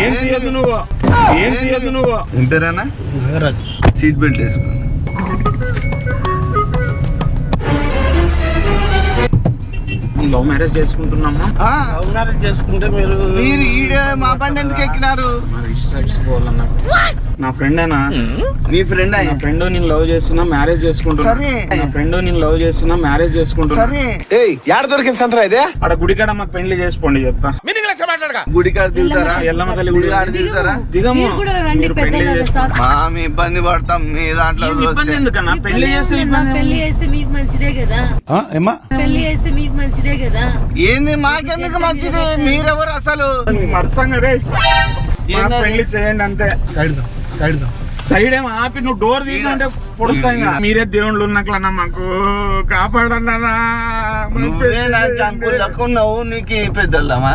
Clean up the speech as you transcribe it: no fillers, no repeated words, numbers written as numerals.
ఏం తీయద్దు నువ్వు, ఏం తీయద్దు నువ్వు. ఏం పేరేనా? నాగరాజు. సీట్ బెల్ట్ వేసుకో. లవ్ మ్యారేజ్ చేసుకుంటున్నామా? లవ్ మ్యారేజ్ చేసుకుంటే మీరు ఈడే మా బండి ఎందుకు ఎక్కినారు? నా ఫ్రెండేనా? మీ ఫ్రెండ్ నా ఫ్రెండ్ నేను లవ్ చేస్తున్నా, మ్యారేజ్ చేసుకుంటున్నా. సరే. నా ఫ్రెండ్ నేను లవ్ చేస్తున్నా, మ్యారేజ్ చేసుకుంటున్నా. సరే యాడ దొరికింది సంతరా ఇదే? అక్కడ గుడికాడ మాకు పెళ్లి చేసుకోండి చెప్తా. గుడి కాడ దిగుతారా? ఎల్లమ్మ తల్లి గుడి కాడ దిగుతారా? దిగము. మీరు కూడా రండి, మీరు పెళ్లి పెద్దలు చేసుకోండి. మేము ఇబ్బంది పడతాం మీ దాంట్లో. ఏం ఇబ్బంది ఎందుకన్నా? పెళ్లి చేస్తే ఇబ్బంది పెళ్లి చేస్తే మీకు మంచిదే కదా. పెళ్లి చేస్తే మీకు మంచిదే కదా. ఏంది మాకెందుకు మంచిది? మీరెవరు అసలు? మరసంగా రే పెళ్లి చేయండి అంతే. సైడ్ ఏమో ఆపి నువ్వు డోర్ తీసినంటే పొడుస్తాయి. మీరే దేవుళ్ళు ఉన్నట్లన్నా మాకు కాపాడన్నా. నువ్వే నాకు అంకుల్ లెక్క ఉన్నావు, నీకు పెద్దలమ్మా.